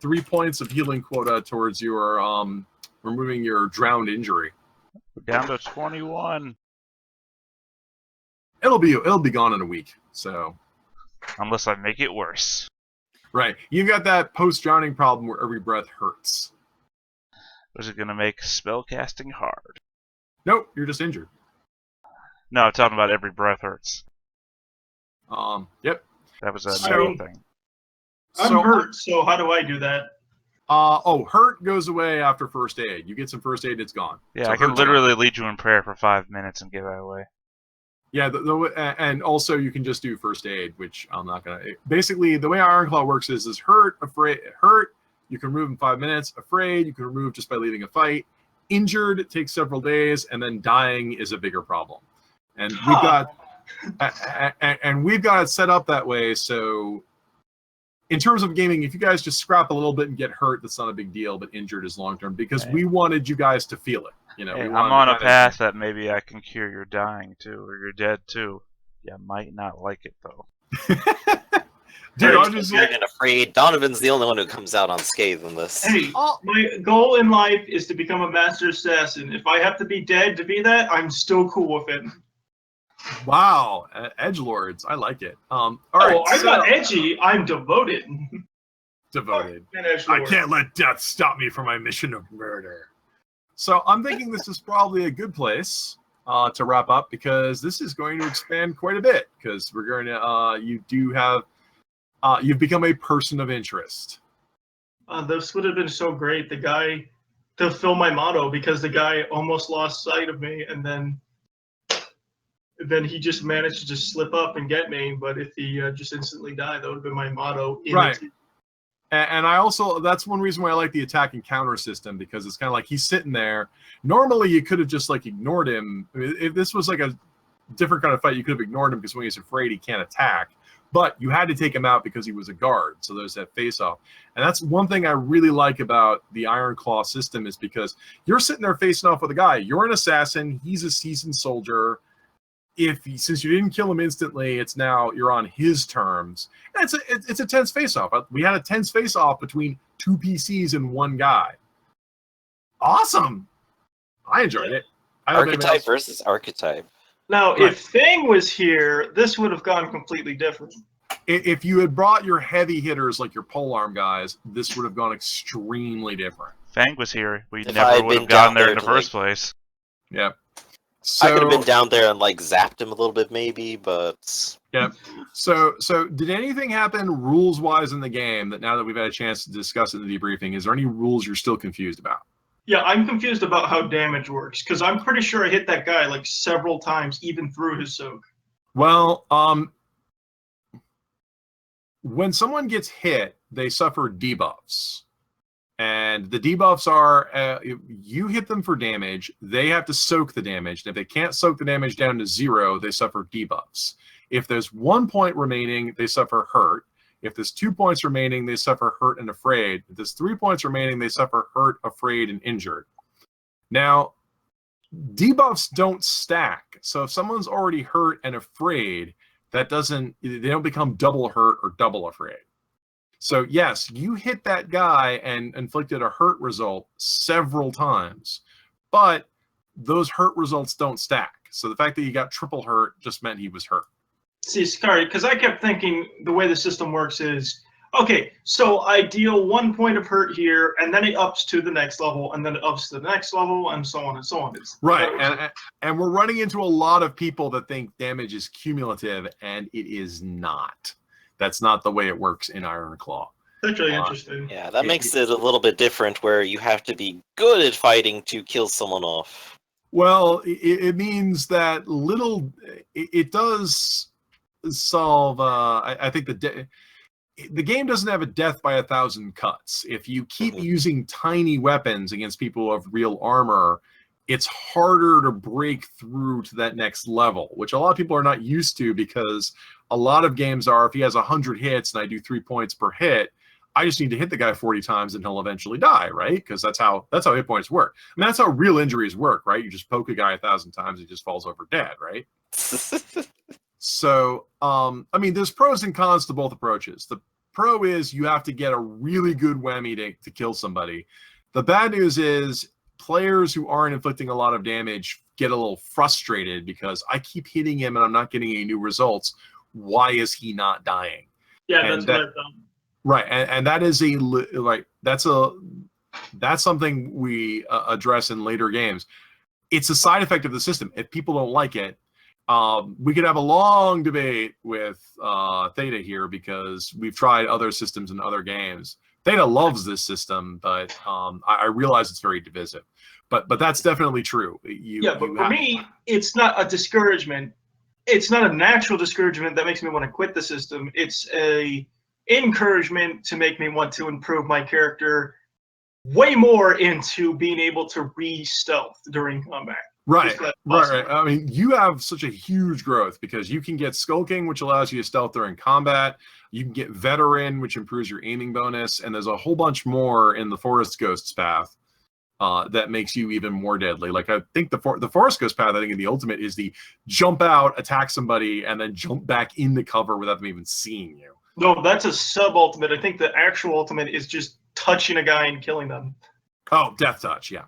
3 points of healing quota towards your removing your drowned injury. We're down to 21. It'll be gone in a week. So Unless I make it worse. right, you got that post-drowning problem where every breath hurts. Is it going to make spellcasting hard? Nope, you're just injured. No, I'm talking about every breath hurts. Yep. That was a So- thing. I'm So- hurt, so how do I do that? Hurt goes away after first aid. You get some first aid, it's gone. Yeah, So I can hurt's literally lead you in prayer for 5 minutes and give that away. Yeah, and also you can just do first aid, which I'm not gonna. Basically, the way Ironclaw works is hurt, afraid, hurt. You can remove in 5 minutes. Afraid, you can remove just by leaving a fight. Injured, it takes several days, and then dying is a bigger problem. And we've got, and we've got it set up that way. So, in terms of gaming, if you guys just scrap a little bit and get hurt, that's not a big deal. But injured is long term because we wanted you guys to feel it. You know, Hey, we I'm wanted on to a kinda- path that maybe I can cure your dying too, or you're dead too. You might not like it though. Dude, I'm Very just scared and afraid. Donovan's the only one who comes out unscathed in this. Hey, my goal in life is to become a master assassin. If I have to be dead to be that, I'm still cool with it. wow, edgelords, I like it. All right, Oh, I'm so- not edgy. I'm devoted. devoted. An I edgelord. can't let death stop me from my mission of murder. So I'm thinking this is probably a good place to wrap up because this is going to expand quite a bit because we're going to you do have you've become a person of interest. This would have been so great. The guy to fill my motto because the guy almost lost sight of me, and then he just managed to just slip up and get me. But if he just instantly died, that would have been my motto. Right. And I also, that's one reason why I like the attack and counter system because it's kind of like he's sitting there. Normally, you could have just like ignored him. If this was like a different kind of fight, you could have ignored him because when he's afraid, he can't attack. But you had to take him out because he was a guard. So there's that face off. And that's one thing I really like about the Ironclaw system is because you're sitting there facing off with a guy. You're an assassin. He's a seasoned soldier. Since you didn't kill him instantly, it's now you're on his terms. And it's a tense face-off. We had a tense face-off between two PCs and one guy. Awesome. I enjoyed it. I don't know if anybody Archetype else- versus archetype. Now, Right. if Thing was here, this would have gone completely different. If you had brought your heavy hitters like your polearm guys, this would have gone extremely different. Fang was here. We If I never had would been have gotten down there there in the to, first like- place. Yep. I could have been So, down there and like zapped him a little bit maybe, but yep. So did anything happen rules-wise in the game that now that we've had a chance to discuss it in the debriefing, is there any rules you're still confused about? Yeah, I'm confused about how damage works because I'm pretty sure I hit that guy like several times, even through his soak. Well, when someone gets hit, they suffer debuffs. And the debuffs are you hit them for damage, they have to soak the damage. And if they can't soak the damage down to 0, they suffer debuffs. If there's 1 point remaining, they suffer hurt. If there's 2 points remaining, they suffer hurt and afraid. If there's 3 points remaining, they suffer hurt, afraid, and injured. Now, debuffs don't stack. So if someone's already hurt and afraid, they don't become double hurt or double afraid. So yes, you hit that guy and inflicted a hurt result several times, but those hurt results don't stack. So the fact that you got triple hurt just meant he was hurt. See, Scary, because I kept thinking the way the system works is, okay, so I deal 1 point of hurt here, and then it ups to the next level, and then it ups to the next level, and so on and so on. Right, and we're running into a lot of people that think damage is cumulative, and it is not. That's not the way it works in Ironclaw. That's really interesting. yeah, that makes it a little bit different where you have to be good at fighting to kill someone off. Well, it means that it does solve. I think the game doesn't have a death by 1,000 cuts. If you keep using tiny weapons against people who have real armor, it's harder to break through to that next level, which a lot of people are not used to because a lot of games are, if he has 100 hits and I do 3 points per hit, I just need to hit the guy 40 times and he'll eventually die, right? Because that's how hit points work. I mean, that's how real injuries work, right? You just poke a guy 1,000 times, he just falls over dead, right? So, I mean, there's pros and cons to both approaches. The pro is you have to get a really good whammy to kill somebody. The bad news is players who aren't inflicting a lot of damage get a little frustrated because I keep hitting him and I'm not getting any new results. Why is he not dying? Yeah, And that's what I've done. Right, and that is that's something we address in later games. It's a side effect of the system. If people don't like it, we could have a long debate with Theta here because we've tried other systems in other games. Theta loves this system, but I realize it's very divisive. But that's definitely true. For me, it's not a discouragement. It's not a natural discouragement that makes me want to quit the system. It's a encouragement to make me want to improve my character way more into being able to re-stealth during combat. Right. I mean, you have such a huge growth because you can get skulking, which allows you to stealth during combat. You can get veteran, which improves your aiming bonus, and there's a whole bunch more in the Forest Ghosts path that makes you even more deadly. Like I think the Forest Ghost path, I think in the ultimate is the jump out, attack somebody, and then jump back into cover without them even seeing you. No, that's a sub-ultimate. I think the actual ultimate is just touching a guy and killing them. Oh, Death Touch, yeah.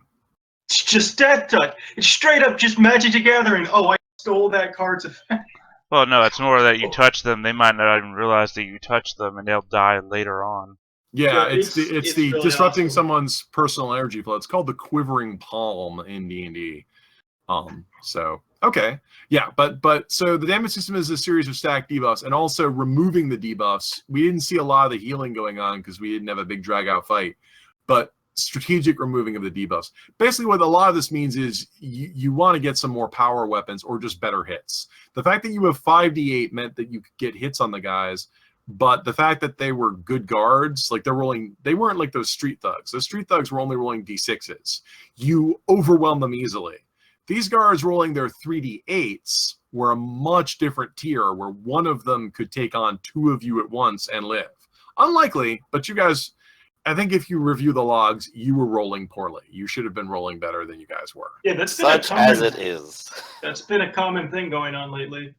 It's just Death Touch. It's straight up just Magic the Gathering. Oh, I stole that card's effect. Well, no, it's more that you touch them. They might not even realize that you touched them, and they'll die later on. Yeah, it's the really disrupting awesome. someone's personal energy flow. It's called the Quivering Palm in D&D. So okay, yeah, but so the damage system is a series of stacked debuffs, and also removing the debuffs. We didn't see a lot of the healing going on because we didn't have a big drag out fight, but strategic removing of the debuffs. Basically, what a lot of this means is you want to get some more power weapons or just better hits. The fact that you have 5d8 meant that you could get hits on the guys. But the fact that they were good guards, like they weren't like those street thugs. Those street thugs were only rolling d6s. You overwhelm them easily. These guards rolling their 3d8s were a much different tier where one of them could take on two of you at once and live. Unlikely, but you guys, I think if you review the logs, you were rolling poorly. You should have been rolling better than you guys were. Yeah, that's been Such as it is. That's been a common thing going on lately.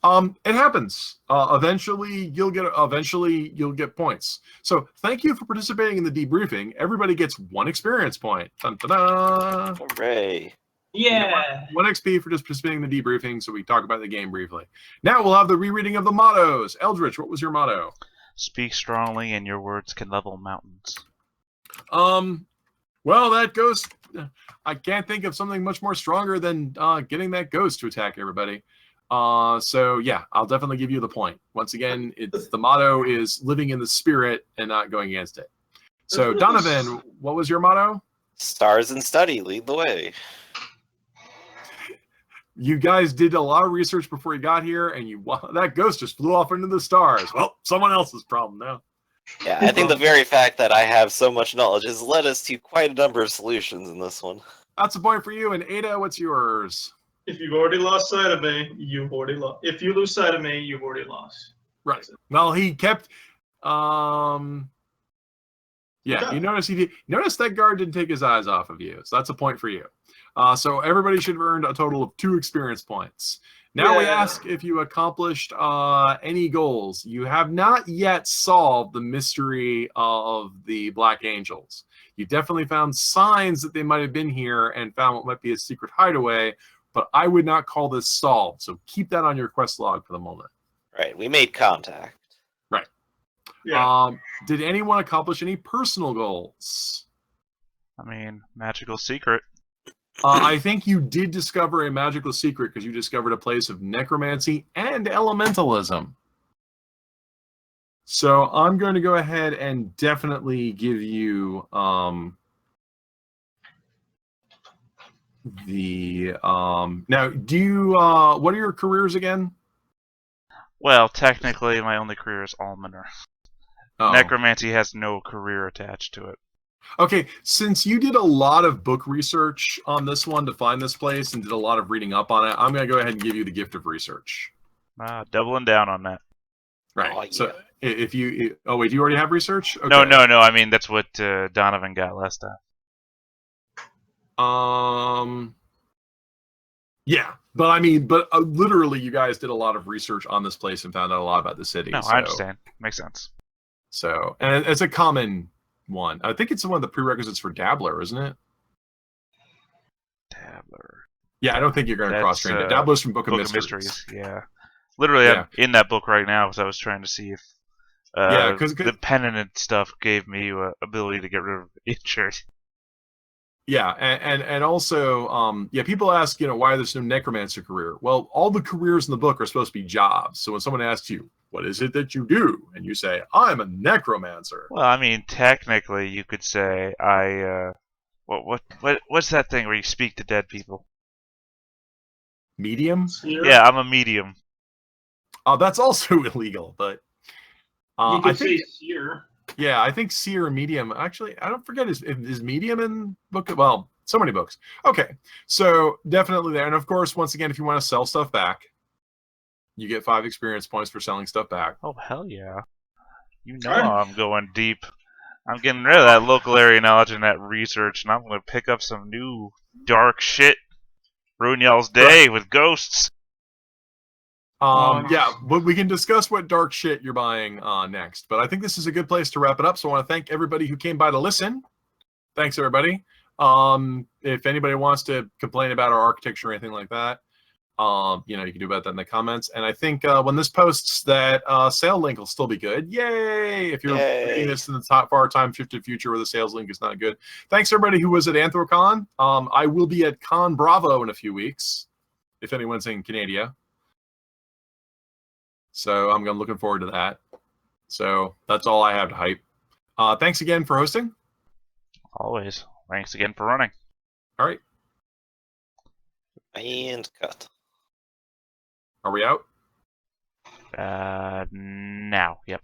It happens. Eventually you'll get points. So thank you for participating in the debriefing. Everybody gets 1 experience point. Dun, dun, dun. Hooray. Yeah. 1 XP for just participating in the debriefing, so we talk about the game briefly. Now we'll have the rereading of the mottos. Eldritch, what was your motto? Speak strongly, and your words can level mountains. Well, that ghost, I can't think of something much more stronger than getting that ghost to attack everybody. So yeah, I'll definitely give you the point. Once again, the motto is living in the spirit and not going against it. So Donovan, what was your motto? Stars and study lead the way. You guys did a lot of research before you got here, and that ghost just flew off into the stars. Well, someone else's problem now. Yeah, I think the very fact that I have so much knowledge has led us to quite a number of solutions in this one. That's a point for you. And Ada, what's yours? If you've already lost sight of me, you've already lost. If you lose sight of me, you've already lost. Right. Well, he kept. Yeah, Okay. you notice notice that guard didn't take his eyes off of you, so that's a point for you. So everybody should have earned a total of 2 experience points. Now we ask if you accomplished any goals. You have not yet solved the mystery of the Black Angels. You definitely found signs that they might have been here and found what might be a secret hideaway, but I would not call this solved. So keep that on your quest log for the moment. Right, we made contact. Right. Yeah. Did anyone accomplish any personal goals? I mean, magical secret. I think you did discover a magical secret because you discovered a place of necromancy and elementalism. So I'm going to go ahead and definitely give you now, do you what are your careers again? Well, technically, my only career is almoner. Oh. Necromancy has no career attached to it. Okay, since you did a lot of book research on this one to find this place and did a lot of reading up on it, I'm going to go ahead and give you the gift of research. Doubling down on that. Right. Oh, yeah. So if you... Oh, wait, do you already have research? Okay. No. I mean, that's what Donovan got last time. Yeah, but I mean, literally, you guys did a lot of research on this place and found out a lot about the city. No, so. I understand. Makes sense. So, and it's a common one. I think it's one of the prerequisites for Dabbler, isn't it? Dabbler. Yeah, I don't think you're going to cross train it. Dabbler's from Book of Mysteries. Yeah. Literally, Yeah. I'm in that book right now because I was trying to see if the penitent stuff gave me ability to get rid of injured. Yeah, and also, people ask, why there's no necromancer career. Well, all the careers in the book are supposed to be jobs. So when someone asks you, what is it that you do? And you say, I'm a necromancer. Well, I mean, technically, you could say what's that thing where you speak to dead people? Medium? Yeah, I'm a medium. That's also illegal, but you could I think, say seer. Yeah, I think seer and medium. Actually, I don't forget is medium in book. Well, so many books. Okay, so definitely there. And of course, once again, if you want to sell stuff back, you get 5 experience points for selling stuff back. Oh hell yeah! You know I'm going deep. I'm getting rid of that local area knowledge and that research, and I'm going to pick up some new dark shit. Ruin y'all's day with ghosts. Yeah, but we can discuss what dark shit you're buying next. But I think this is a good place to wrap it up. So I want to thank everybody who came by to listen. Thanks, everybody. If anybody wants to complain about our architecture or anything like that, you can do about that in the comments. And I think when this posts, that sale link will still be good. Yay! If you're reading this in the far time shifted future where the sales link is not good. Thanks, everybody who was at Anthrocon. I will be at Con Bravo in a few weeks, if anyone's in Canada. So I'm looking forward to that. So that's all I have to hype. Thanks again for hosting. Always. Thanks again for running. All right. And cut. Are we out? Now. Yep.